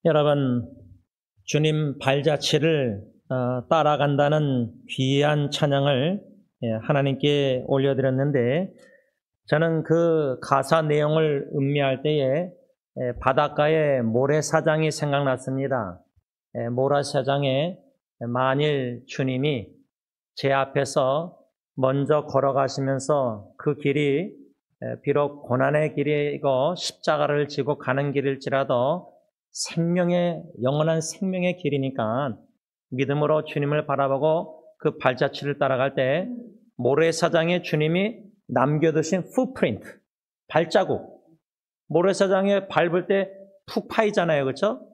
여러분, 주님 발자취를 따라간다는 귀한 찬양을 하나님께 올려드렸는데, 저는 그 가사 내용을 음미할 때에 바닷가의 모래사장이 생각났습니다. 모래사장에 만일 주님이 제 앞에서 먼저 걸어가시면서 그 길이 비록 고난의 길이고 십자가를 지고 가는 길일지라도 영원한 생명의 길이니까 믿음으로 주님을 바라보고 그 발자취를 따라갈 때 모래사장에 주님이 남겨두신 풋프린트, 발자국, 모래사장에 밟을 때 푹 파이잖아요, 그렇죠?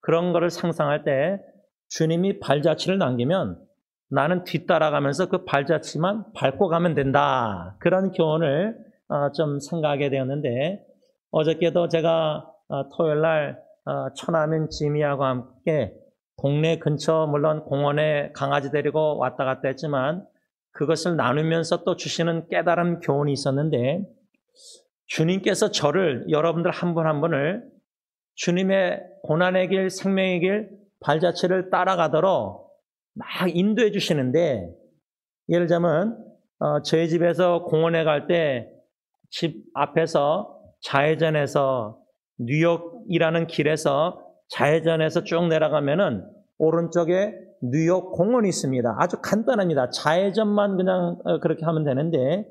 그런 거를 상상할 때 주님이 발자취를 남기면 나는 뒤따라가면서 그 발자취만 밟고 가면 된다. 그런 교훈을 좀 생각하게 되었는데, 어저께도 제가 토요일 날 처남인 지미하고 함께 동네 근처 물론 공원에 강아지 데리고 왔다 갔다 했지만 그것을 나누면서 또 주시는 깨달은 교훈이 있었는데, 주님께서 여러분들 한 분 한 분을 주님의 고난의 길, 생명의 길, 발자취를 따라가도록 막 인도해 주시는데, 예를 들자면 저희 집에서 공원에 갈 때 집 앞에서 좌회전해서 뉴욕이라는 길에서 좌회전해서 쭉 내려가면은 오른쪽에 뉴욕 공원이 있습니다. 아주 간단합니다. 좌회전만 그냥 그렇게 하면 되는데,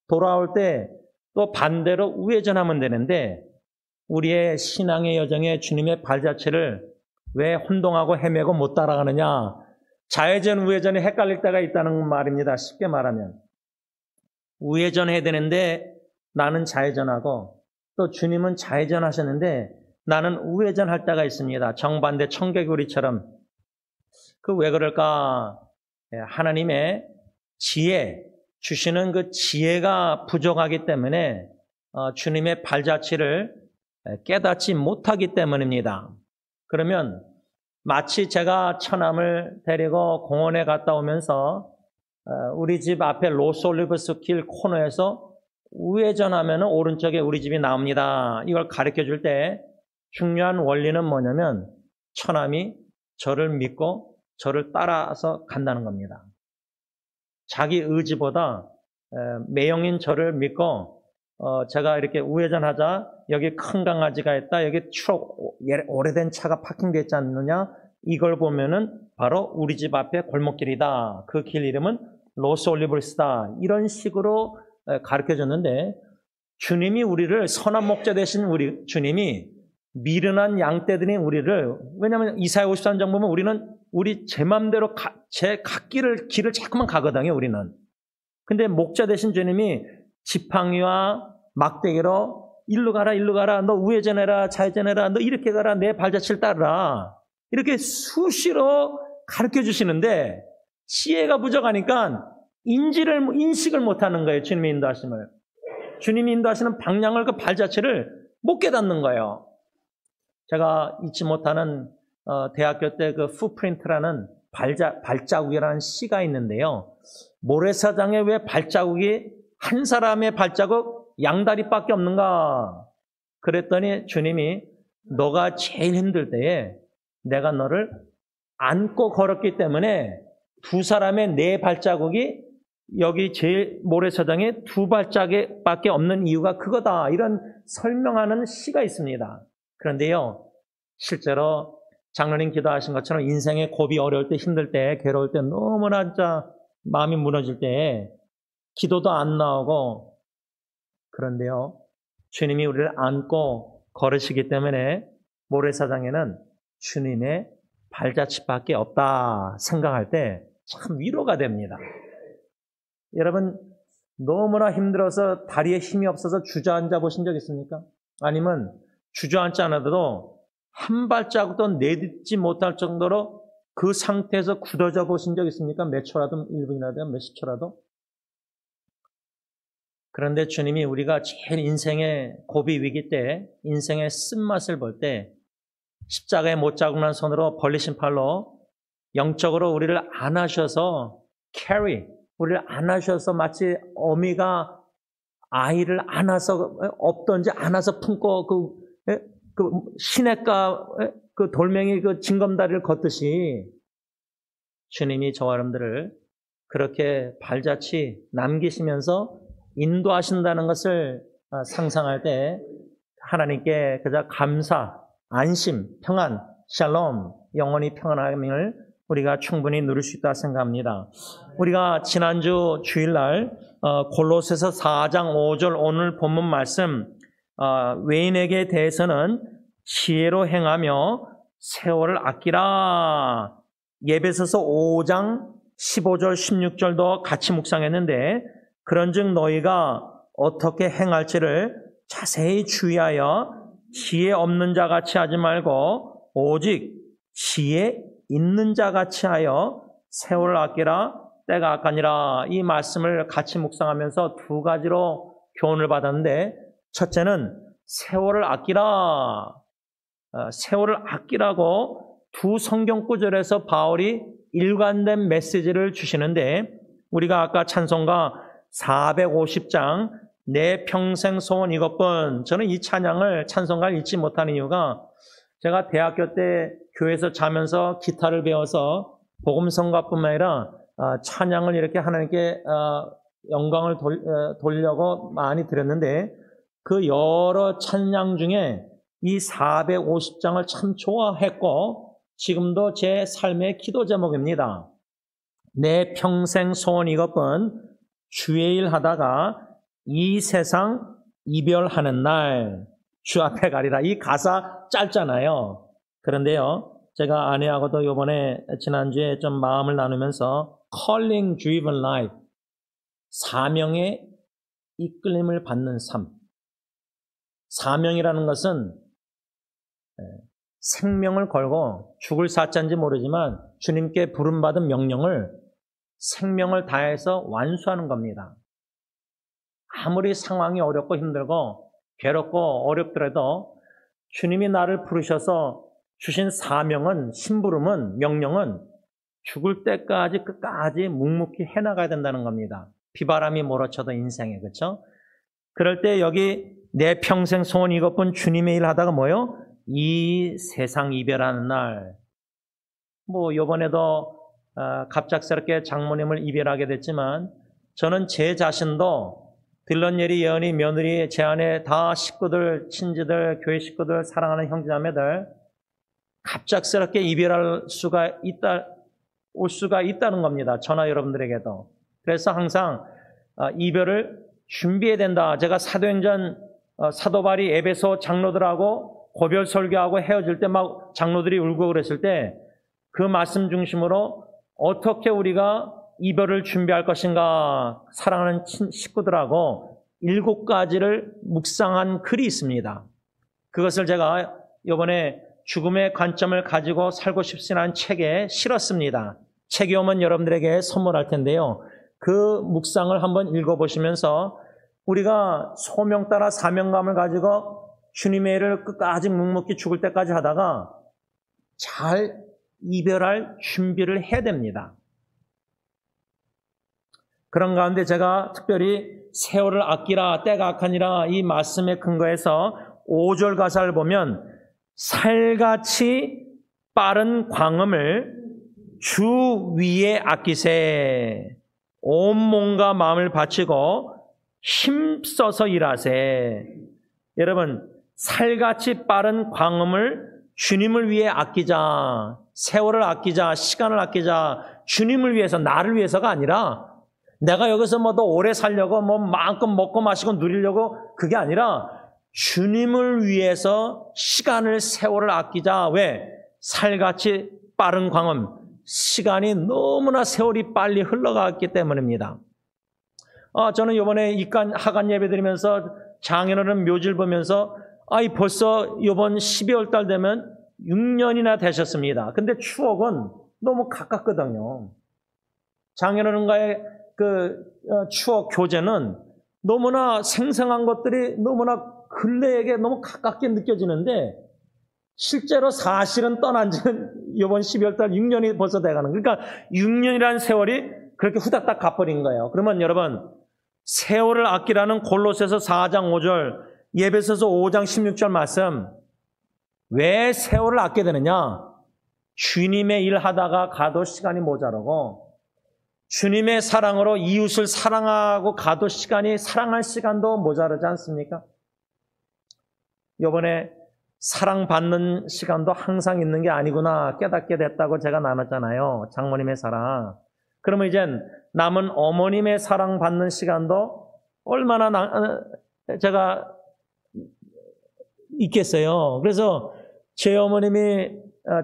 돌아올 때 또 반대로 우회전하면 되는데, 우리의 신앙의 여정에 주님의 발자취를 왜 혼동하고 헤매고 못 따라가느냐? 좌회전, 우회전이 헷갈릴 때가 있다는 말입니다. 쉽게 말하면. 우회전해야 되는데 나는 좌회전하고, 또 주님은 좌회전 하셨는데 나는 우회전 할 때가 있습니다. 정반대 청개구리처럼. 그 왜 그럴까? 하나님의 지혜, 주시는 그 지혜가 부족하기 때문에 주님의 발자취를 깨닫지 못하기 때문입니다. 그러면 마치 제가 처남을 데리고 공원에 갔다 오면서 우리 집 앞에 로스올리브스 길 코너에서 우회전하면 오른쪽에 우리 집이 나옵니다. 이걸 가르쳐 줄 때 중요한 원리는 뭐냐면 처남이 저를 믿고 저를 따라서 간다는 겁니다. 자기 의지보다 매형인 저를 믿고 제가 이렇게 우회전하자 여기 큰 강아지가 있다. 여기 오래된 차가 파킹되어 있지 않느냐. 이걸 보면은 바로 우리 집 앞에 골목길이다. 그 길 이름은 로스올리브스다. 이런 식으로 가르쳐줬는데, 주님이 우리를 선한 목자 되신 우리 주님이 미련한 양떼들인 우리를, 왜냐하면 이사야 53장 보면 우리 제 맘대로 제 길을 자꾸만 가거든요. 우리는. 근데 목자 되신 주님이 지팡이와 막대기로 일로 가라 너 우회전해라 좌회전해라 너 이렇게 가라 내 발자취를 따르라 이렇게 수시로 가르쳐 주시는데, 지혜가 부족하니까 인식을 못하는 거예요. 주님이 인도하심을. 주님이 인도하시는 방향을, 그 발자취를 못 깨닫는 거예요. 제가 잊지 못하는 대학교 때 그 풋프린트라는 발자국이라는 시가 있는데요. 모래사장에 왜 발자국이 한 사람의 발자국 양다리밖에 없는가? 그랬더니 주님이 너가 제일 힘들 때에 내가 너를 안고 걸었기 때문에 두 사람의 네 발자국이 여기 제일 모래사장에 두 발자국밖에 없는 이유가 그거다. 이런 설명하는 시가 있습니다. 그런데요, 실제로 장로님 기도하신 것처럼 인생의 고비, 어려울 때, 힘들 때, 괴로울 때, 너무나 진짜 마음이 무너질 때 기도도 안 나오고, 그런데요, 주님이 우리를 안고 걸으시기 때문에 모래사장에는 주님의 발자취밖에 없다 생각할 때 참 위로가 됩니다. 여러분, 너무나 힘들어서 다리에 힘이 없어서 주저앉아 보신 적 있습니까? 아니면 주저앉지 않아도 한 발자국도 내딛지 못할 정도로 그 상태에서 굳어져 보신 적 있습니까? 몇 초라도, 1분이라도, 몇십 초라도. 그런데 주님이 우리가 제일 인생의 고비 위기 때, 인생의 쓴맛을 볼 때 십자가에 못 자국난 손으로 벌리신 팔로 영적으로 우리를 안아셔서 우리를 안아셔서 마치 어미가 아이를 안아서 업던지 안아서 품고 그 시냇가 그 돌멩이 그 징검다리를 걷듯이 주님이 저와 여러분들을 그렇게 발자취 남기시면서 인도하신다는 것을 상상할 때 하나님께 그저 감사, 안심, 평안, 샬롬, 영원히 평안함을 우리가 충분히 누릴 수 있다 생각합니다. 우리가 지난주 주일날 골로새서 4장 5절 오늘 본문 말씀 외인에게 대해서는 지혜로 행하며 세월을 아끼라. 예배소서 5장 15절 16절도 같이 묵상했는데 그런즉 너희가 어떻게 행할지를 자세히 주의하여 지혜 없는 자 같이 하지 말고 오직 지혜 있는 자 같이 하여 세월을 아끼라. 때가 악하니라. 이 말씀을 같이 묵상하면서 두 가지로 교훈을 받았는데 첫째는 세월을 아끼라. 세월을 아끼라고 두 성경 구절에서 바울이 일관된 메시지를 주시는데 우리가 아까 찬송가 450장 내 평생 소원 이것뿐, 저는 이 찬양을 찬송가를 잊지 못하는 이유가 제가 대학교 때 교회에서 자면서 기타를 배워서 복음성가뿐만 아니라 찬양을 이렇게 하나님께 영광을 돌려고 많이 드렸는데 그 여러 찬양 중에 이 450장을 참 좋아했고 지금도 제 삶의 기도 제목입니다. 내 평생 소원 이것뿐 주의 일 하다가 이 세상 이별하는 날 주 앞에 가리라. 이 가사 짧잖아요. 그런데요, 제가 아내하고도 이번에 지난주에 좀 마음을 나누면서 calling driven life, 사명에 이끌림을 받는 삶. 사명이라는 것은 생명을 걸고 죽을 사자인지 모르지만 주님께 부름받은 명령을 생명을 다해서 완수하는 겁니다. 아무리 상황이 어렵고 힘들고 괴롭고 어렵더라도 주님이 나를 부르셔서 주신 사명은, 심부름은, 명령은 죽을 때까지 끝까지 묵묵히 해나가야 된다는 겁니다. 비바람이 몰아쳐도 인생에, 그렇죠? 그럴 때 여기 내 평생 소원 이것뿐 주님의 일 하다가 뭐요? 이 세상 이별하는 날. 뭐 이번에도 갑작스럽게 장모님을 이별하게 됐지만 저는 제 자신도 빌런 예리, 예언이, 며느리, 제 안에 다 식구들, 친지들, 교회 식구들, 사랑하는 형제자매들 갑작스럽게 이별할 수가 있다, 올 수가 있다는 겁니다. 저나 여러분들에게도. 그래서 항상 이별을 준비해야 된다. 제가 사도행전 사도 바울이 에베소 장로들하고 고별 설교하고 헤어질 때 막 장로들이 울고 그랬을 때 그 말씀 중심으로 어떻게 우리가 이별을 준비할 것인가 사랑하는 식구들하고 7가지를 묵상한 글이 있습니다. 그것을 제가 이번에 죽음의 관점을 가지고 살고 싶으라는 책에 실었습니다. 책이 오면 여러분들에게 선물할 텐데요. 그 묵상을 한번 읽어보시면서 우리가 소명 따라 사명감을 가지고 주님의 일을 끝까지 묵묵히 죽을 때까지 하다가 잘 이별할 준비를 해야 됩니다. 그런 가운데 제가 특별히 세월을 아끼라 때가 악하니라 이 말씀에 근거해서 5절 가사를 보면 살같이 빠른 광음을 주 위에 아끼세 온 몸과 마음을 바치고 힘써서 일하세. 여러분, 살같이 빠른 광음을 주님을 위해 아끼자. 세월을 아끼자. 시간을 아끼자. 주님을 위해서, 나를 위해서가 아니라 내가 여기서 뭐 더 오래 살려고 뭐 마음껏 먹고 마시고 누리려고 그게 아니라 주님을 위해서 시간을, 세월을 아끼자. 왜? 살같이 빠른 광음. 시간이 너무나 세월이 빨리 흘러갔기 때문입니다. 저는 이번에 입간 하간 예배 드리면서 장인어른 묘지를 보면서 벌써 이번 12월 달 되면 6년이나 되셨습니다. 근데 추억은 너무 가깝거든요. 장인어른과의 그 추억 교제는 너무나 생생한 것들이 너무나 근래에게 너무 가깝게 느껴지는데 실제로 사실은 떠난 지는 이번 12월 달 6년이 벌써 돼가는 거예요. 그러니까 6년이라는 세월이 그렇게 후닥닥 가버린 거예요. 그러면 여러분, 세월을 아끼라는 골로새서 4장 5절, 예배소서 5장 16절 말씀, 왜 세월을 아껴야 되느냐? 주님의 일 하다가 가도 시간이 모자라고, 주님의 사랑으로 이웃을 사랑하고 가도 사랑할 시간도 모자라지 않습니까? 이번에 사랑받는 시간도 항상 있는 게 아니구나 깨닫게 됐다고 제가 나눴잖아요. 장모님의 사랑. 그러면 이젠 남은 어머님의 사랑받는 시간도 얼마나 제가 있겠어요. 그래서 제 어머님이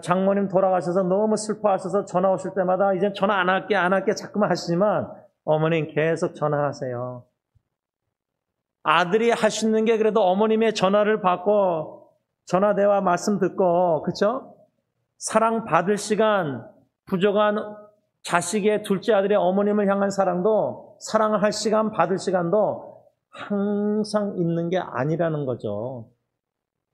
장모님 돌아가셔서 너무 슬퍼하셔서 전화 오실 때마다 이제 전화 안 할게 자꾸만 하시지만 어머님 계속 전화하세요. 아들이 하시는 게 그래도 어머님의 전화를 받고 전화 대화 말씀 듣고, 그렇죠? 사랑 받을 시간, 부족한 자식의 둘째 아들의 어머님을 향한 사랑도, 사랑할 시간, 받을 시간도 항상 있는 게 아니라는 거죠.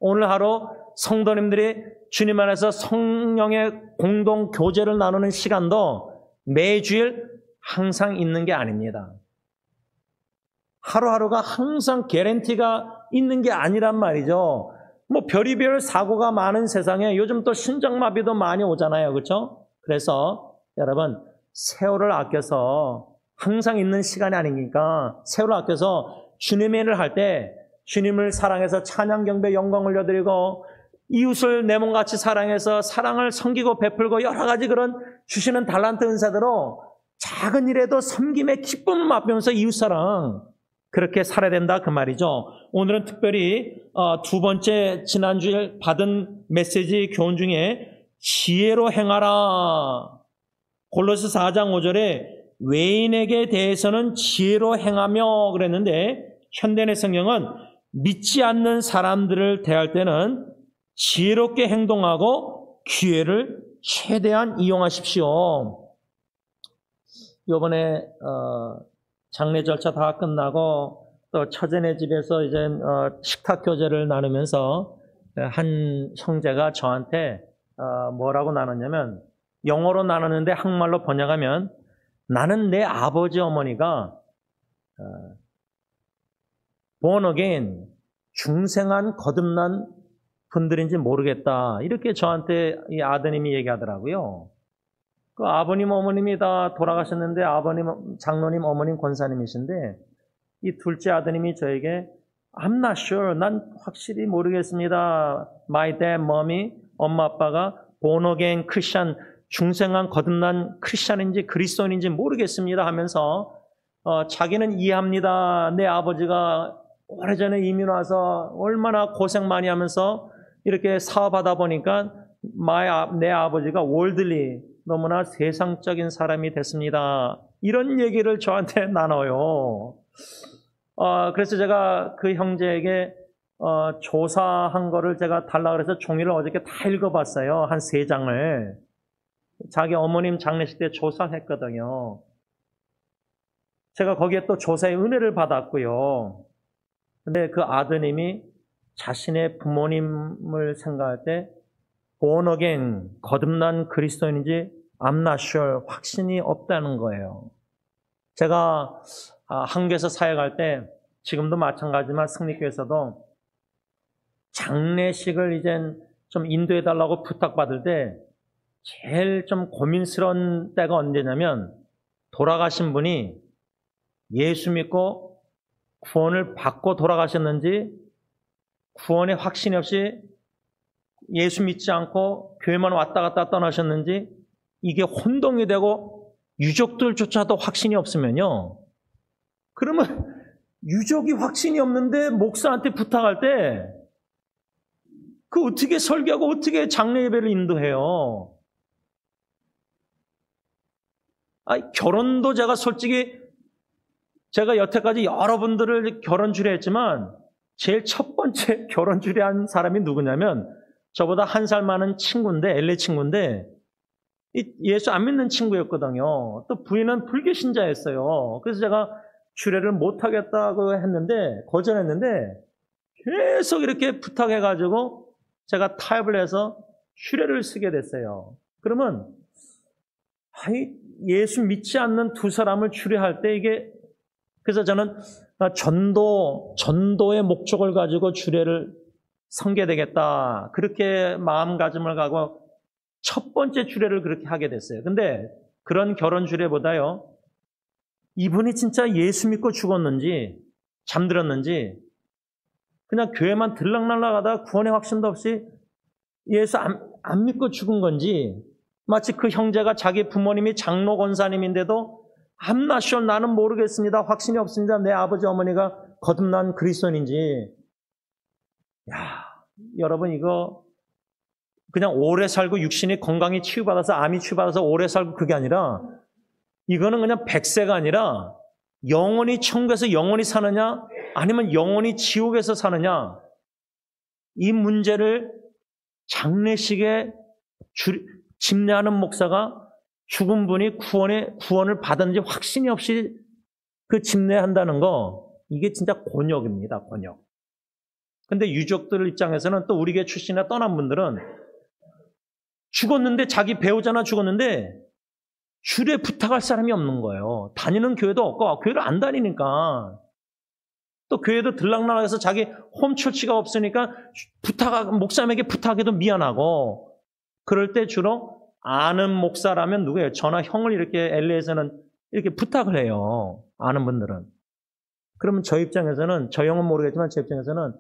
오늘 하루 성도님들이 주님 안에서 성령의 공동 교제를 나누는 시간도 매주일 항상 있는 게 아닙니다. 하루하루가 항상 개런티가 있는 게 아니란 말이죠. 뭐 별의별 사고가 많은 세상에 요즘 또 심장마비도 많이 오잖아요. 그렇죠? 그래서 여러분 세월을 아껴서 항상 있는 시간이 아니니까 세월을 아껴서 주님의 일을 할 때 주님을 사랑해서 찬양 경배 영광 올려드리고 이웃을 내 몸같이 사랑해서 사랑을 섬기고 베풀고 여러 가지 그런 주시는 달란트 은사대로 작은 일에도 섬김의 기쁨을 맛보면서 이웃사랑 그렇게 살아야 된다 그 말이죠. 오늘은 특별히 두 번째 지난주에 받은 메시지 교훈 중에 지혜로 행하라. 골로새 4장 5절에 외인에게 대해서는 지혜로 행하며 그랬는데 현대의 성경은 믿지 않는 사람들을 대할 때는 지혜롭게 행동하고 기회를 최대한 이용하십시오. 이번에 장례 절차 다 끝나고 또 처제네 집에서 이제 식탁 교제를 나누면서 한 형제가 저한테 뭐라고 나눴냐면 영어로 나눴는데 한국말로 번역하면 나는 내 아버지 어머니가 born again 중생한 거듭난 분들인지 모르겠다 이렇게 저한테 이 아드님이 얘기하더라고요. 그 아버님, 어머님이 다 돌아가셨는데 아버님, 장로님, 어머님, 권사님이신데 이 둘째 아드님이 저에게 I'm not sure. 난 확실히 모르겠습니다. My dad, mommy, 엄마, 아빠가 born again 크리스천, 중생한 거듭난 크리스천인지 그리스도인인지 모르겠습니다 하면서 자기는 이해합니다. 내 아버지가 오래전에 이민 와서 얼마나 고생 많이 하면서 이렇게 사업하다 보니까 내 아버지가 월들리 너무나 세상적인 사람이 됐습니다. 이런 얘기를 저한테 나눠요. 그래서 제가 그 형제에게 조사한 거를 제가 달라 그래서 종이를 어저께 다 읽어봤어요. 한 3장을. 자기 어머님 장례식 때 조사했거든요. 제가 거기에 또 조사의 은혜를 받았고요. 근데 그 아드님이 자신의 부모님을 생각할 때 born again, 거듭난 그리스도인인지 I'm not sure, 확신이 없다는 거예요. 제가 한국에서 사역할 때 지금도 마찬가지지만 승리교회에서도 장례식을 이젠 좀 인도해달라고 부탁받을 때 제일 좀 고민스러운 때가 언제냐면 돌아가신 분이 예수 믿고 구원을 받고 돌아가셨는지 구원의 확신이 없이 예수 믿지 않고 교회만 왔다 갔다 떠나셨는지 이게 혼동이 되고 유족들조차도 확신이 없으면요. 그러면 유족이 확신이 없는데 목사한테 부탁할 때 그 어떻게 설교하고 어떻게 장례 예배를 인도해요. 결혼도 솔직히 제가 여태까지 여러분들을 결혼 주례했지만 제일 첫 번째 결혼 주례한 사람이 누구냐면 저보다 1살 많은 친구인데 LA 친구인데 예수 안 믿는 친구였거든요. 또 부인은 불교 신자였어요. 그래서 제가 주례를 못하겠다고 했는데 거절했는데 계속 이렇게 부탁해가지고 제가 타협을 해서 주례를 쓰게 됐어요. 그러면 예수 믿지 않는 두 사람을 주례할 때 이게 그래서 저는 전도의 목적을 가지고 주례를 섬겨되겠다. 그렇게 마음가짐을 가고 첫 번째 주례를 그렇게 하게 됐어요. 근데 그런 결혼 주례보다요, 이분이 진짜 예수 믿고 죽었는지 잠들었는지 그냥 교회만 들락날락하다가 구원의 확신도 없이 예수 안 믿고 죽은 건지, 마치 그 형제가 자기 부모님이 장로 권사님인데도 I'm not sure, 나는 모르겠습니다, 확신이 없습니다, 내 아버지 어머니가 거듭난 그리스도인인지. 야, 여러분, 이거 그냥 오래 살고 육신이 건강히 치유받아서 암이 치유받아서 오래 살고 그게 아니라, 이거는 그냥 100세가 아니라 영원히 천국에서 영원히 사느냐 아니면 영원히 지옥에서 사느냐, 이 문제를 장례식에 집례하는 목사가 죽은 분이 구원을 받았는지 확신이 없이 그 집례한다는 거, 이게 진짜 곤욕입니다, 곤욕. 근데 유족들 입장에서는, 또 우리 교회 출신이나 떠난 분들은 죽었는데, 자기 배우자나 죽었는데 주례 부탁할 사람이 없는 거예요. 다니는 교회도 없고, 교회를 안 다니니까. 또 교회도 들락날락해서 자기 홈처치가 없으니까 목사님에게 부탁해도 미안하고, 그럴 때 주로 아는 목사라면 누구예요? 저나 형을 이렇게 LA에서는 이렇게 부탁을 해요. 아는 분들은. 그러면 저 입장에서는, 저 형은 모르겠지만 제 입장에서는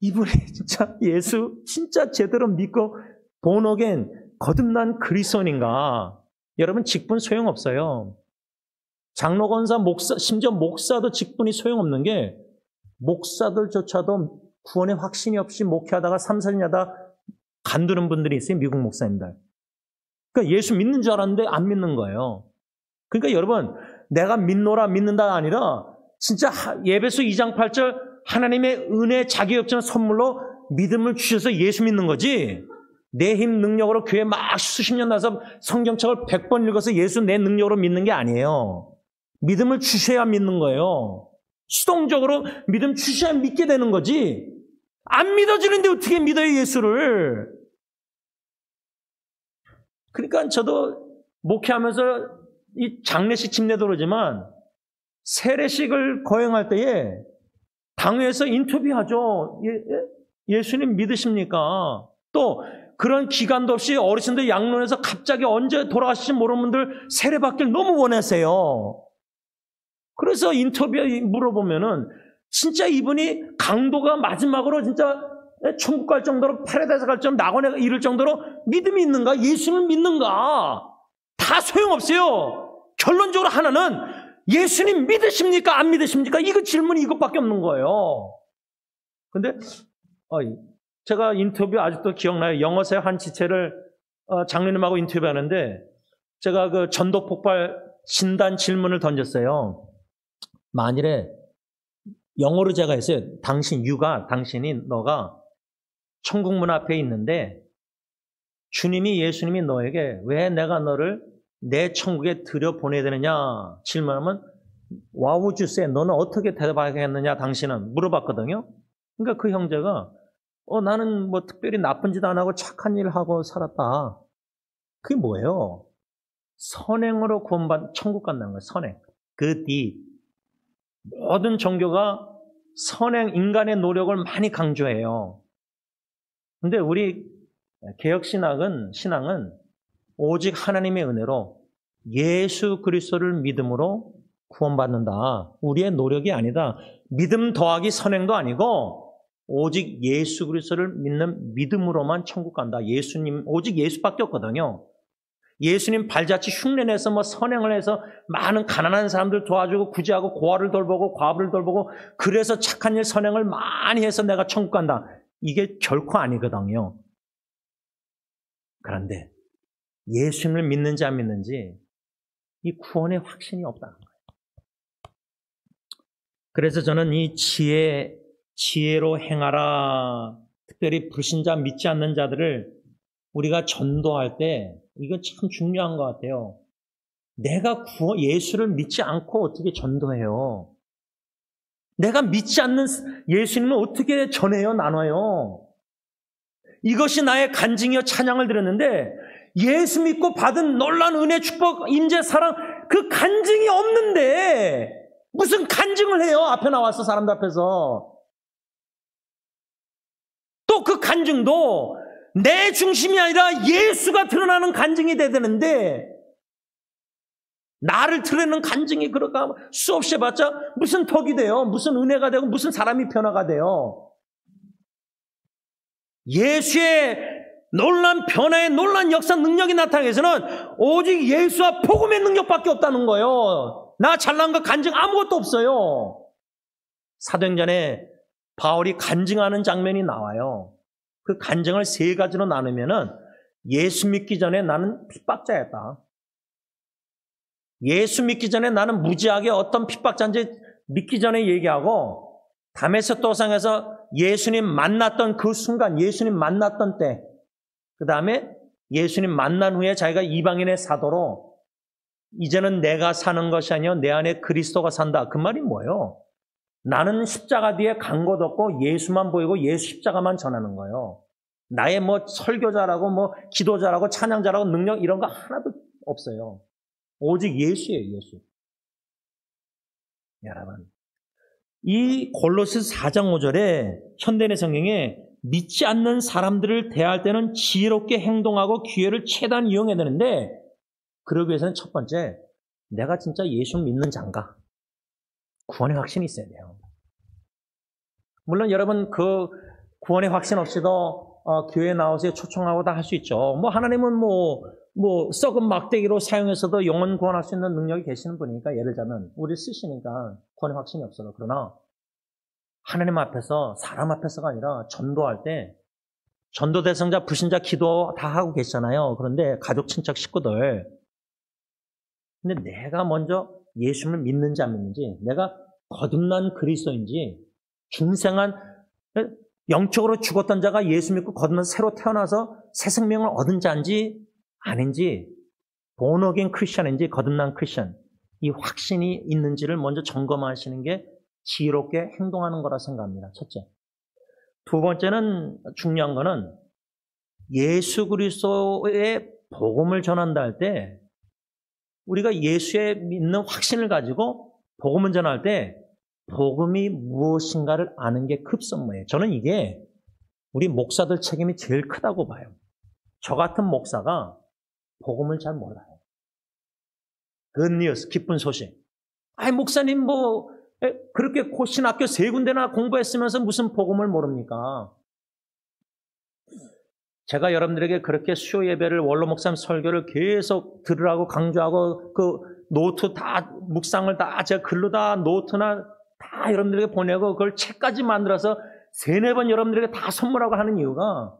이분이 진짜 예수 진짜 제대로 믿고 본어겐 거듭난 그리스도인인가? 여러분, 직분 소용없어요. 장로, 권사, 목사, 심지어 목사도 직분이 소용없는 게, 목사들조차도 구원의 확신이 없이 목회하다가 3, 4년 하다 간두는 분들이 있어요. 미국 목사님들. 그러니까 예수 믿는 줄 알았는데 안 믿는 거예요. 그러니까 여러분, 내가 믿노라 믿는다 아니라 진짜 예배서 2장 8절 하나님의 은혜 자기 없지는 선물로 믿음을 주셔서 예수 믿는 거지, 내 힘 능력으로 교회 막 수십 년 나서 성경책을 100번 읽어서 예수 내 능력으로 믿는 게 아니에요. 믿음을 주셔야 믿는 거예요. 수동적으로 믿음 주셔야 믿게 되는 거지, 안 믿어지는데 어떻게 믿어요, 예수를. 그러니까 저도 목회하면서 이 장례식 집례도 그러지만 세례식을 거행할 때에 당회에서 인터뷰하죠. 예수님 믿으십니까? 또 그런 기간도 없이 어르신들 양론에서 갑자기 언제 돌아가실지 모르는 분들 세례받기를 너무 원하세요. 그래서 인터뷰에 물어보면은 진짜 이분이 강도가 마지막으로 진짜 천국 갈 정도로, 파라다이스 갈 정도로, 낙원에 이를 정도로 믿음이 있는가? 예수를 믿는가? 다 소용없어요. 결론적으로 하나는 예수님 믿으십니까? 안 믿으십니까? 이거 질문이 이것밖에 없는 거예요. 근데 제가 인터뷰 아직도 기억나요. 영어사의 한 지체를 장로님하고 인터뷰하는데 제가 그 전도 폭발 진단 질문을 던졌어요. 만일에 영어로 제가 했어요. 너가 천국 문 앞에 있는데 예수님이 너에게 왜 내가 너를 내 천국에 들여보내야 되느냐 질문하면 What would you say? 너는 어떻게 대답하겠느냐 당신은? 물어봤거든요. 그러니까 그 형제가 나는 뭐 특별히 나쁜 짓 안 하고 착한 일 하고 살았다. 그게 뭐예요? 선행으로 구원받 천국 간다는 거예요. 선행. 그 뒤 모든 종교가 선행, 인간의 노력을 많이 강조해요. 근데 우리 개혁신앙은 오직 하나님의 은혜로 예수 그리스도를 믿음으로 구원받는다. 우리의 노력이 아니다. 믿음 더하기 선행도 아니고 오직 예수 그리스도를 믿는 믿음으로만 천국 간다. 오직 예수밖에 없거든요. 예수님 발자취 흉내내서 뭐 선행을 해서 많은 가난한 사람들 도와주고 구제하고 고아를 돌보고 과부를 돌보고 그래서 착한 일 선행을 많이 해서 내가 천국 간다. 이게 결코 아니거든요. 그런데 예수님을 믿는지 안 믿는지 이 구원의 확신이 없다는 거예요. 그래서 저는 이 지혜로 행하라, 특별히 불신자 믿지 않는 자들을 우리가 전도할 때 이거 참 중요한 것 같아요. 내가 예수를 믿지 않고 어떻게 전도해요? 내가 믿지 않는 예수님을 어떻게 전해요, 나눠요? 이것이 나의 간증이요 찬양을 드렸는데 예수 믿고 받은 놀라운 은혜, 축복, 임재, 사랑 그 간증이 없는데 무슨 간증을 해요? 앞에 나와서 사람들 앞에서. 또 그 간증도 내 중심이 아니라 예수가 드러나는 간증이 돼야 되는데 나를 드러내는 간증이 그럴까 수없이 해봤자 무슨 덕이 돼요? 무슨 은혜가 되고 무슨 사람이 변화가 돼요? 예수의 놀란 변화의 놀란 역사 능력이 나타나기 위해서는 오직 예수와 복음의 능력밖에 없다는 거예요. 나 잘난 거 간증 아무것도 없어요. 사도행전에 바울이 간증하는 장면이 나와요. 그 간증을 세 가지로 나누면은 예수 믿기 전에 나는 핍박자였다. 예수 믿기 전에 나는 무지하게 어떤 핍박자인지 믿기 전에 얘기하고 다메섹 도상에서 예수님 만났던 그 순간, 예수님 만났던 때, 그 다음에 예수님 만난 후에 자기가 이방인의 사도로 이제는 내가 사는 것이 아니요 내 안에 그리스도가 산다. 그 말이 뭐예요? 나는 십자가 뒤에 간 것 없고 예수만 보이고 예수 십자가만 전하는 거예요. 나의 뭐 설교자라고 뭐 기도자라고 찬양자라고 능력 이런 거 하나도 없어요. 오직 예수예요, 예수. 여러분, 이 골로새 4장 5절에 현대인의 성경에 믿지 않는 사람들을 대할 때는 지혜롭게 행동하고 기회를 최대한 이용해야 되는데 그러기 위해서는 첫 번째, 내가 진짜 예수 믿는 자인가? 구원의 확신이 있어야 돼요. 물론 여러분 그 구원의 확신 없이도 교회에 나와서 초청하고 다 할 수 있죠. 뭐 하나님은 뭐 썩은 막대기로 사용해서도 영혼 구원할 수 있는 능력이 계시는 분이니까 예를 들자면 우리 쓰시니까 구원의 확신이 없어도 그러나 하나님 앞에서 사람 앞에서가 아니라 전도할 때 전도 대상자 불신자 기도 다 하고 계시잖아요. 그런데 가족 친척 식구들 근데 내가 먼저 예수를 믿는지 안 믿는지 내가 거듭난 그리스도인지 중생한 영적으로 죽었던 자가 예수 믿고 거듭난 새로 태어나서 새 생명을 얻은 자인지 아닌지 born again 크리스천인지 거듭난 크리스천 이 확신이 있는지를 먼저 점검하시는 게 지혜롭게 행동하는 거라 생각합니다. 첫째. 두 번째는 중요한 거는 예수 그리스도의 복음을 전한다 할 때 우리가 예수에 믿는 확신을 가지고 복음을 전할 때 복음이 무엇인가를 아는 게 급선무예요. 저는 이게 우리 목사들 책임이 제일 크다고 봐요. 저 같은 목사가 복음을 잘 몰라요. Good news, 기쁜 소식. 아이 목사님 그렇게 신학교 3군데나 공부했으면서 무슨 복음을 모릅니까? 제가 여러분들에게 그렇게 수요 예배를 원로 목사님 설교를 계속 들으라고 강조하고 그 노트 다 묵상을 다 제가 글로 다 노트나 다 여러분들에게 보내고 그걸 책까지 만들어서 3-4번 여러분들에게 다 선물하고 하는 이유가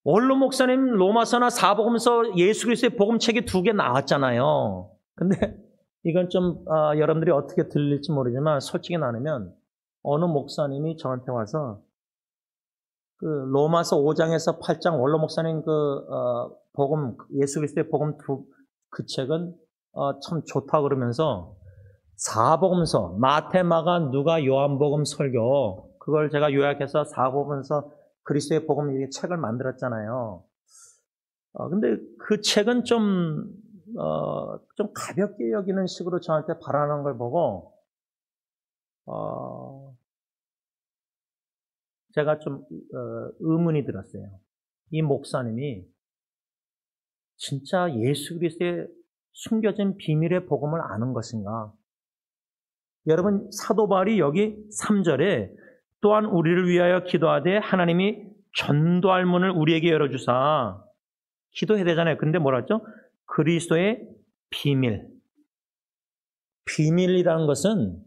원로 목사님 로마서나 사복음서 예수 그리스도의 복음책이 2개 나왔잖아요. 근데 이건 좀 여러분들이 어떻게 들릴지 모르지만 솔직히 나누면 어느 목사님이 저한테 와서 그 로마서 5장에서 8장 원로 목사님 복음 예수 그리스도의 복음 그 책은 참 좋다 그러면서 사복음서 마태 마가 누가 요한복음 설교 그걸 제가 요약해서 사복음서 그리스도의 복음 이 책을 만들었잖아요. 근데 그 책은 좀 가볍게 여기는 식으로 저한테 바라는 걸 보고 제가 좀 의문이 들었어요. 이 목사님이 진짜 예수 그리스도의 숨겨진 비밀의 복음을 아는 것인가? 여러분 사도 바울이 여기 3절에 또한 우리를 위하여 기도하되 하나님이 전도할 문을 우리에게 열어주사 기도해야 되잖아요. 근데 뭐라 했죠? 그리스도의 비밀. 비밀이라는 것은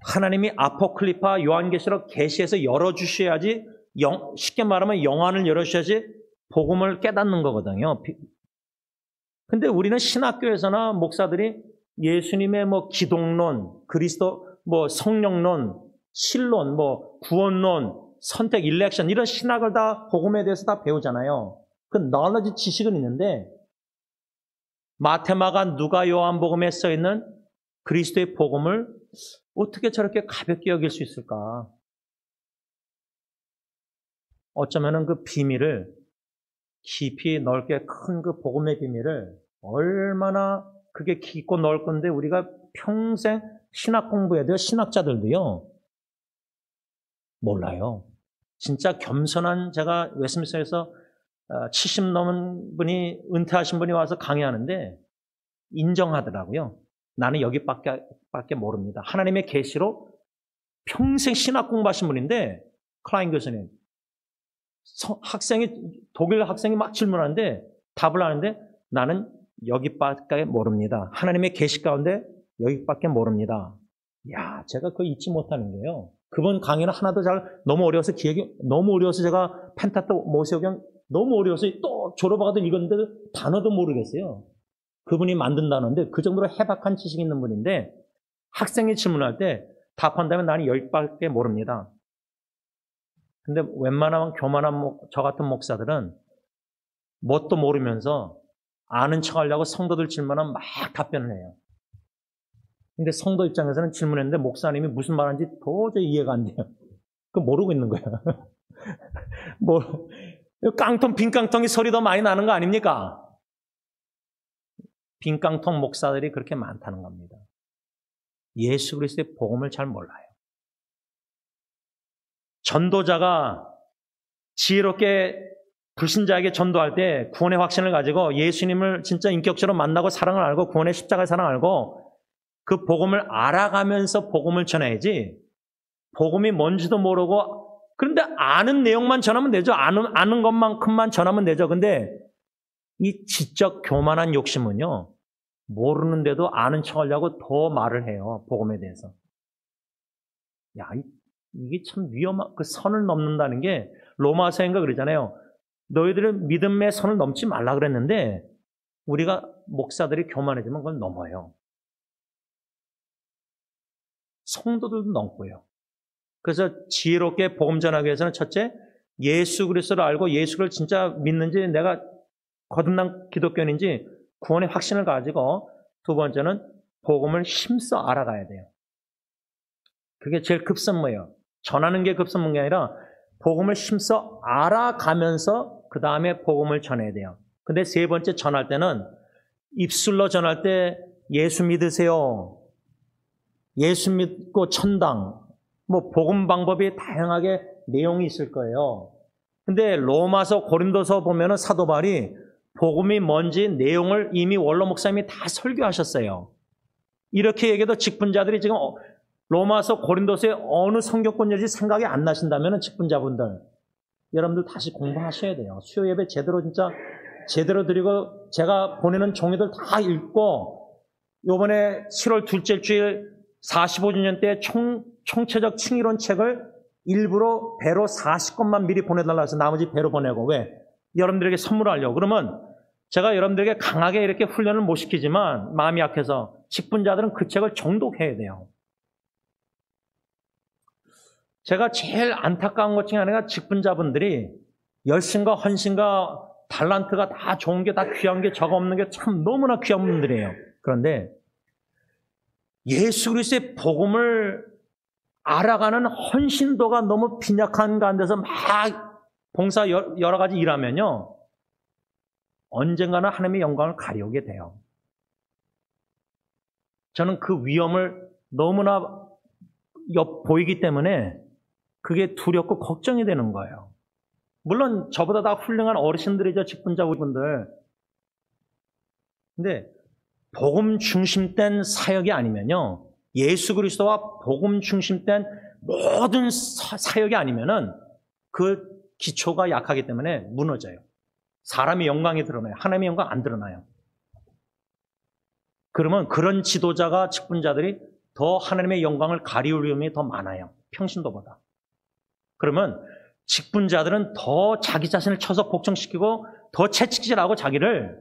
하나님이 아포클리파 요한계시록 계시해서 열어주셔야지 쉽게 말하면 영안을 열어주셔야지 복음을 깨닫는 거거든요. 근데 우리는 신학교에서나 목사들이 예수님의 기독론, 그리스도 성령론, 신론, 구원론, 선택, 일렉션 이런 신학을 다 복음에 대해서 다 배우잖아요. 그 knowledge 지식은 있는데 마테마가 누가 요한복음에 써 있는 그리스도의 복음을 어떻게 저렇게 가볍게 여길 수 있을까? 어쩌면은 그 비밀을 깊이 넓게 큰 그 복음의 비밀을 얼마나 그게 깊고 넓은데 우리가 평생 신학 공부해야 돼요. 신학자들도요. 몰라요. 진짜 겸손한 제가 웨스트민스터에서 70 넘은 분이 은퇴하신 분이 와서 강의하는데 인정하더라고요. 나는 여기밖에 모릅니다. 하나님의 계시로 평생 신학 공부하신 분인데 클라인 교수님 독일 학생이 막 질문하는데 답을 하는데 나는 여기밖에 모릅니다. 하나님의 계시 가운데 여기밖에 모릅니다. 야, 제가 그거 잊지 못하는 거예요. 그분 강의는 하나도 너무 어려워서 너무 어려워서 제가 펜타토 모세오경 너무 어려워서 또 졸업하고도 읽었는데 단어도 모르겠어요. 그분이 만든 단어인데 그 정도로 해박한 지식이 있는 분인데 학생이 질문할 때 답한다면 나는 여기밖에 모릅니다. 근데 웬만하면 교만한 저 같은 목사들은 뭣도 모르면서 아는 척 하려고 성도들 질문하면 막 답변을 해요. 근데 성도 입장에서는 질문했는데 목사님이 무슨 말하는지 도저히 이해가 안 돼요. 그거 모르고 있는 거야. 빈 깡통이 소리 더 많이 나는 거 아닙니까? 빈 깡통 목사들이 그렇게 많다는 겁니다. 예수 그리스도의 복음을 잘 몰라요. 전도자가 지혜롭게 불신자에게 전도할 때 구원의 확신을 가지고 예수님을 진짜 인격적으로 만나고 사랑을 알고 구원의 십자가의 사랑을 알고 그 복음을 알아가면서 복음을 전해야지 복음이 뭔지도 모르고 그런데 아는 내용만 전하면 되죠. 아는 것만큼만 전하면 되죠. 근데 이 지적 교만한 욕심은요. 모르는데도 아는 척 하려고 더 말을 해요. 복음에 대해서. 야, 이게 참 위험한 그 선을 넘는다는 게 로마서인가 그러잖아요. 너희들은 믿음의 선을 넘지 말라 그랬는데 우리가 목사들이 교만해지면 그걸 넘어요. 성도들도 넘고요. 그래서 지혜롭게 복음 전하기 위해서는 첫째, 예수 그리스도를 알고 예수를 진짜 믿는지 내가 거듭난 기독교인인지 구원의 확신을 가지고 두 번째는 복음을 힘써 알아가야 돼요. 그게 제일 급선무예요. 전하는 게 급선무인 게 아니라 복음을 힘써 알아가면서 그 다음에 복음을 전해야 돼요. 근데 세 번째 전할 때는 입술로 전할 때 예수 믿으세요. 예수 믿고 천당, 복음 방법이 다양하게 내용이 있을 거예요. 근데 로마서 고린도서 보면은 사도 바울이 복음이 뭔지 내용을 이미 원로 목사님이 다 설교하셨어요. 이렇게 얘기해도 직분자들이 지금 로마서 고린도서의 어느 성경권인지 생각이 안 나신다면 직분자분들 여러분들 다시 공부하셔야 돼요. 수요 예배 제대로 드리고 제가 보내는 종이들 다 읽고 이번에 7월 둘째 주일 45주년 때 총체적 칭의론 책을 일부러 배로 40권만 미리 보내달라고 해서 나머지 배로 보내고 왜? 여러분들에게 선물하려고. 그러면 제가 여러분들에게 강하게 이렇게 훈련을 못 시키지만 마음이 약해서 직분자들은 그 책을 정독해야 돼요. 제가 제일 안타까운 것 중에 하나가 직분자분들이 열심과 헌신과 달란트가 다 좋은 게 다 귀한 게 저거 없는 게 참 너무나 귀한 분들이에요. 그런데 예수 그리스도의 복음을 알아가는 헌신도가 너무 빈약한 가운데서 막 봉사 여러 가지 일하면요. 언젠가는 하나님의 영광을 가려오게 돼요. 저는 그 위험을 너무나 보이기 때문에 그게 두렵고 걱정이 되는 거예요. 물론 저보다 다 훌륭한 어르신들이죠. 직분자분들. 근데 복음 중심된 사역이 아니면요. 예수 그리스도와 복음 중심된 모든 사역이 아니면은 그 기초가 약하기 때문에 무너져요. 사람의 영광이 드러나요. 하나님의 영광 안 드러나요. 그러면 그런 지도자가 직분자들이 더 하나님의 영광을 가리울 위험이 더 많아요. 평신도보다. 그러면 직분자들은 더 자기 자신을 쳐서 복종시키고 더 채찍질하고 자기를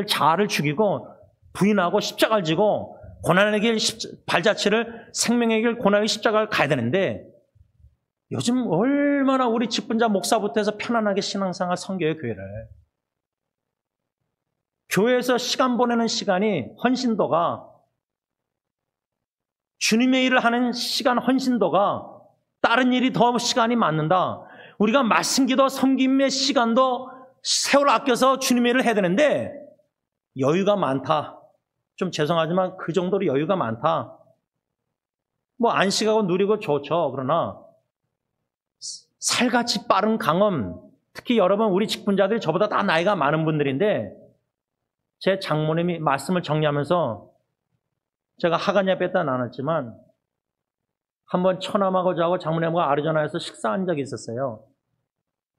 자아를 죽이고 부인하고 십자가를 지고 고난의 길 발자취를 생명의 길 고난의 십자가를 가야 되는데 요즘 얼마나 우리 직분자 목사부터 해서 편안하게 신앙생활 섬겨요, 교회를. 교회에서 시간 보내는 시간이 헌신도가 주님의 일을 하는 시간 헌신도가 다른 일이 더 시간이 많는다. 우리가 말씀 기도 섬김의 시간도 세월 아껴서 주님의 일을 해야 되는데 여유가 많다. 좀 죄송하지만 그 정도로 여유가 많다. 안식하고 누리고 좋죠. 그러나 살같이 빠른 강험, 특히 여러분 우리 직분자들이 저보다 다 나이가 많은 분들인데 제 장모님이 말씀을 정리하면서 제가 하간 예배 때 나눴지만 한번 처남하고 저하고 장모님과 아리조나에서 식사한 적이 있었어요.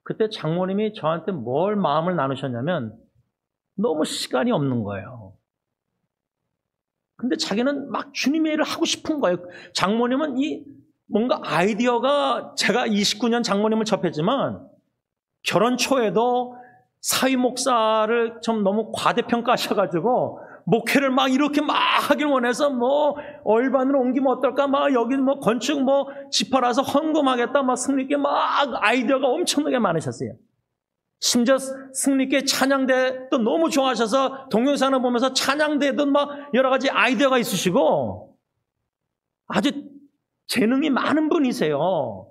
그때 장모님이 저한테 뭘 마음을 나누셨냐면 너무 시간이 없는 거예요. 근데 자기는 막 주님의 일을 하고 싶은 거예요. 장모님은 이 뭔가 아이디어가, 제가 29년 장모님을 접했지만 결혼 초에도 사위 목사를 좀 너무 과대평가하셔가지고 목회를 막 이렇게 막 하길 원해서 뭐 얼반으로 옮기면 어떨까, 막 여기 뭐 건축 뭐 집팔아서 헌금하겠다, 막 승리께 막 아이디어가 엄청나게 많으셨어요. 심지어 승리께 찬양대도 너무 좋아하셔서 동영상을 보면서 찬양대도 막 여러 가지 아이디어가 있으시고 아주 재능이 많은 분이세요.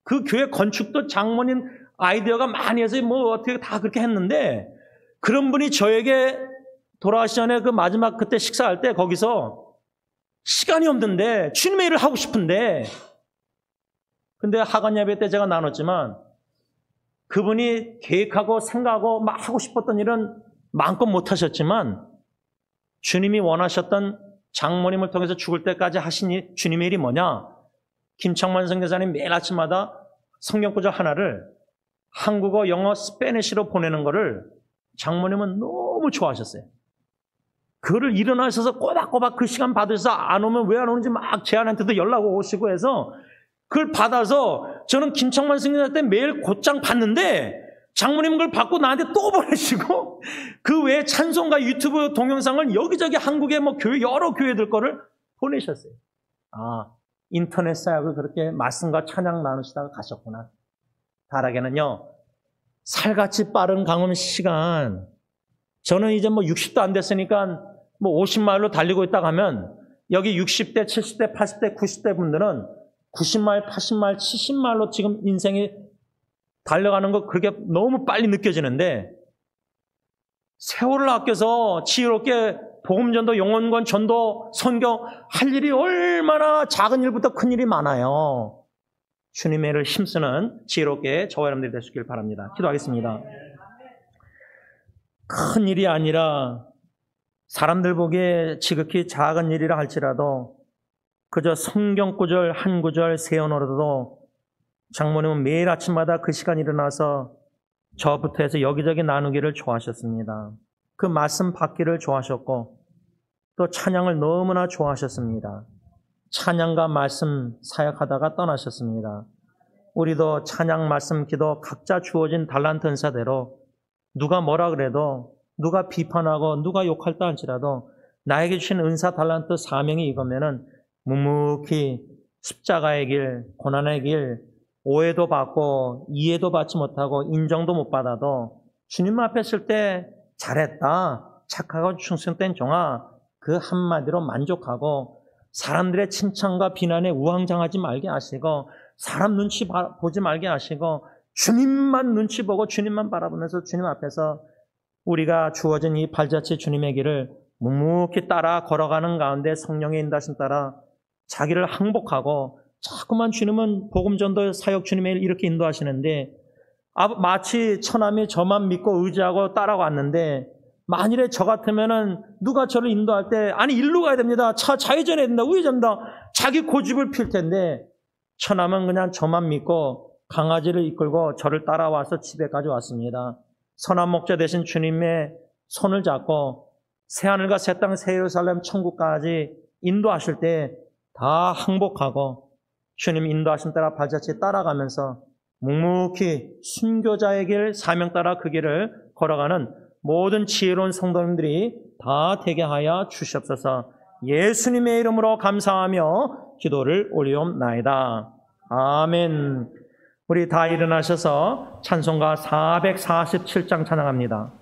그 교회 건축도 장모님 아이디어가 많이 해서 뭐 어떻게 다 그렇게 했는데, 그런 분이 저에게 돌아가시 전에 그 마지막 그때 식사할 때 거기서 시간이 없는데 주님의 일을 하고 싶은데, 근데 하간 예배 때 제가 나눴지만 그분이 계획하고 생각하고 막 하고 싶었던 일은 마음껏 못하셨지만 주님이 원하셨던 장모님을 통해서 죽을 때까지 하신 주님의 일이 뭐냐? 김창만 선교사님 매일 아침마다 성경구절 하나를 한국어, 영어, 스페니쉬로 보내는 거를 장모님은 너무 좋아하셨어요. 그거를 일어나셔서 꼬박꼬박 그 시간 받으셔서 안 오면 왜 안 오는지 막 제안한테도 연락 오시고 해서 그걸 받아서 저는 김창만 선교사 때 매일 곧장 받는데 장모님 그걸 받고 나한테 또 보내시고 그 외에 찬송가 유튜브 동영상을 여기저기 한국의 뭐 교회, 여러 교회들 거를 보내셨어요. 아, 인터넷 사역을 그렇게 말씀과 찬양 나누시다가 가셨구나. 다락에는요, 살같이 빠른 강원 시간, 저는 이제 뭐 60도 안 됐으니까 뭐 50마일로 달리고 있다가 하면 여기 60대, 70대, 80대, 90대 분들은 90마일, 80마일, 70마일로 지금 인생이 달려가는 거 그렇게 너무 빨리 느껴지는데, 세월을 아껴서 지혜롭게 복음전도, 영혼권 전도, 선교 할 일이 얼마나 작은 일부터 큰 일이 많아요. 주님의 일을 힘쓰는 지혜롭게 저와 여러분들이 되시길 바랍니다. 기도하겠습니다. 큰 일이 아니라 사람들 보기에 지극히 작은 일이라 할지라도 그저 성경 구절 한 구절 세어놓아도 장모님은 매일 아침마다 그 시간 일어나서 저부터 해서 여기저기 나누기를 좋아하셨습니다. 그 말씀 받기를 좋아하셨고 또 찬양을 너무나 좋아하셨습니다. 찬양과 말씀 사역하다가 떠나셨습니다. 우리도 찬양, 말씀, 기도 각자 주어진 달란트 은사대로 누가 뭐라 그래도, 누가 비판하고 누가 욕할다 할지라도 나에게 주신 은사, 달란트, 사명이 이거면은 묵묵히 십자가의 길, 고난의 길, 오해도 받고 이해도 받지 못하고 인정도 못 받아도 주님 앞에 있을 때 잘했다, 착하고 충성된 종아, 그 한마디로 만족하고 사람들의 칭찬과 비난에 우왕좌왕하지 말게 하시고 사람 눈치 보지 말게 하시고 주님만 눈치 보고 주님만 바라보면서 주님 앞에서 우리가 주어진 이 발자취 주님의 길을 묵묵히 따라 걸어가는 가운데 성령의 인도하심 따라 자기를 항복하고, 자꾸만 주님은 복음전도 사역 주님의 일 이렇게 인도하시는데 마치 처남이 저만 믿고 의지하고 따라왔는데 만일에 저 같으면은 누가 저를 인도할 때 아니 일로 가야 됩니다, 좌회전해야 된다, 우회전다, 자기 고집을 필 텐데 처남은 그냥 저만 믿고 강아지를 이끌고 저를 따라와서 집에까지 왔습니다. 선한 목자 되신 주님의 손을 잡고 새하늘과 새 땅 새 예루살렘 천국까지 인도하실 때 다 항복하고 주님 인도하심 따라 발자취 따라가면서 묵묵히 순교자의 길, 사명 따라 그 길을 걸어가는 모든 지혜로운 성도님들이 다 되게 하여 주시옵소서. 예수님의 이름으로 감사하며 기도를 올리옵나이다. 아멘. 우리 다 일어나셔서 찬송가 447장 찬양합니다.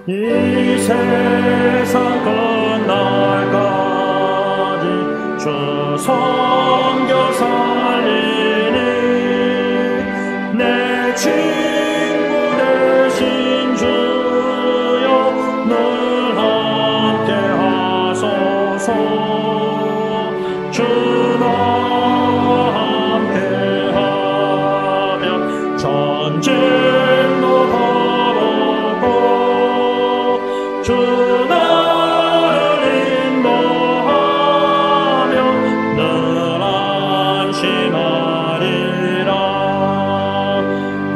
이 세상 끝날까지 섬겨 살리니 내 친구 되신 주여 늘 함께 하소서. 주 나와 함께 하면 전쟁도 벌었고 주 나를 인도하며 늘 안심하리라.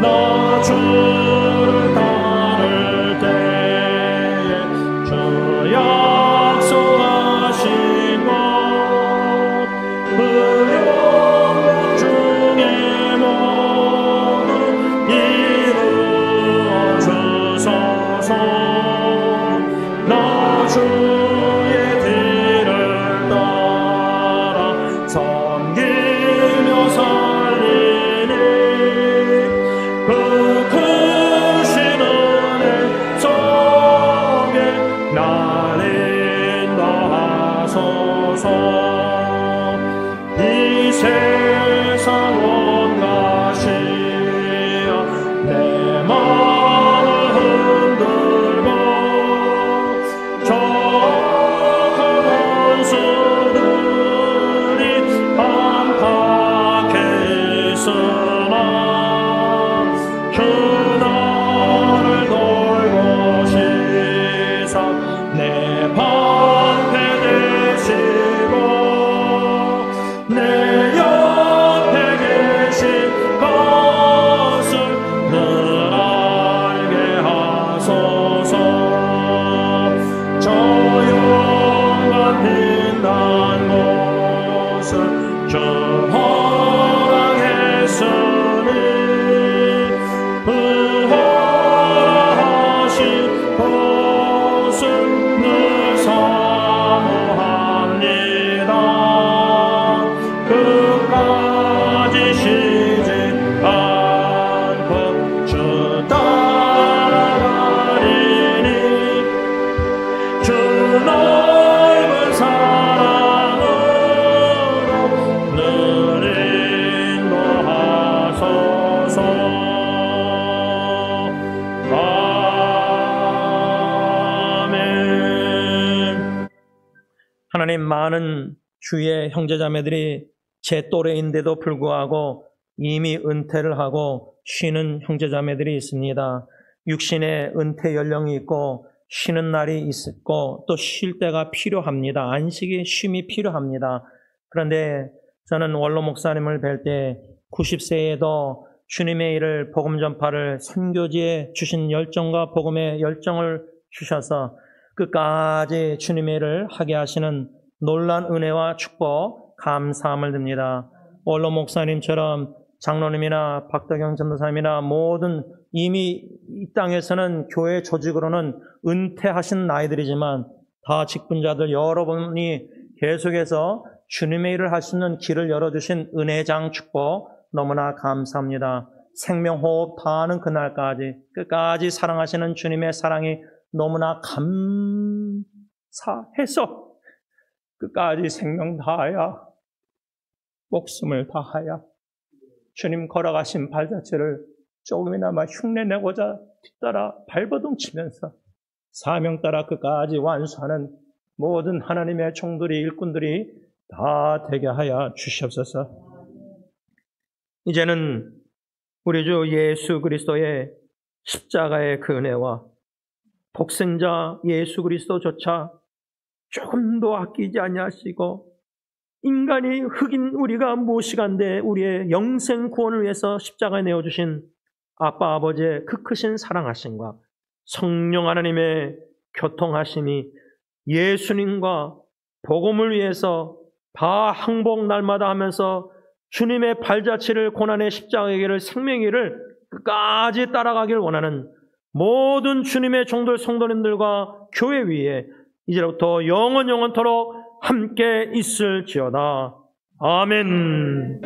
나 주를 따를 때에 주 약속하신 것 그 영광 중에 모두 이루어 주소서. 나 주의 길을 따라 섬기며 살리니 그 크신 은혜 속에 날 인도하소서. 이 세상 온 것이여 내 마음을 흔들고 적은 원수들이 안팎에 있으나 주 나를 돌보시사 내 방패 되시고 내 옆에 계신 것을 늘 알게 하소서. 저 영광 빛난 곳을 주 허락했으니 그 허락하신 곳을 늘 사모합니다. 끝까지 쉬지 않고 주 따라가리니 주 넓은 사랑으로 늘 인도하소서. 아멘. 하나님, 많은 주의 형제자매들이 제 또래인데도 불구하고 이미 은퇴를 하고 쉬는 형제자매들이 있습니다. 육신의 은퇴 연령이 있고 쉬는 날이 있고 또 쉴 때가 필요합니다. 안식이 쉼이 필요합니다. 그런데 저는 원로 목사님을 뵐 때 90세에도 주님의 일을 복음 전파를 선교지에 주신 열정과 복음의 열정을 주셔서 끝까지 주님의 일을 하게 하시는 놀란 은혜와 축복, 감사함을 듭니다. 원로 목사님처럼 장로님이나 박덕영 전도사님이나 모든 이미 이 땅에서는 교회 조직으로는 은퇴하신 나이들이지만 다 직분자들 여러분이 계속해서 주님의 일을 할 수 있는 길을 열어주신 은혜장 축복 너무나 감사합니다. 생명호흡 다하는 그날까지 끝까지 사랑하시는 주님의 사랑이 너무나 감사해서 끝까지 생명 다하여 목숨을 다하여 주님 걸어가신 발자취를 조금이나마 흉내내고자 뒤따라 발버둥 치면서 사명 따라 끝까지 완수하는 모든 하나님의 종들이 일꾼들이 다 되게 하여 주시옵소서. 이제는 우리 주 예수 그리스도의 십자가의 그 은혜와 독생자 예수 그리스도조차 조금도 아끼지 아니하시고 인간이 흑인 우리가 무엇이간데 우리의 영생 구원을 위해서 십자가에 내어주신 아빠 아버지의 그 크신 사랑하심과 성령 하나님의 교통하심이 예수님과 복음을 위해서 다 항복 날마다 하면서 주님의 발자취를 고난의 십자가의 길을 생명의 길을 끝까지 따라가길 원하는 모든 주님의 종들 성도님들과 교회 위에 이제부터 영원토록 함께 있을지어다. 아멘.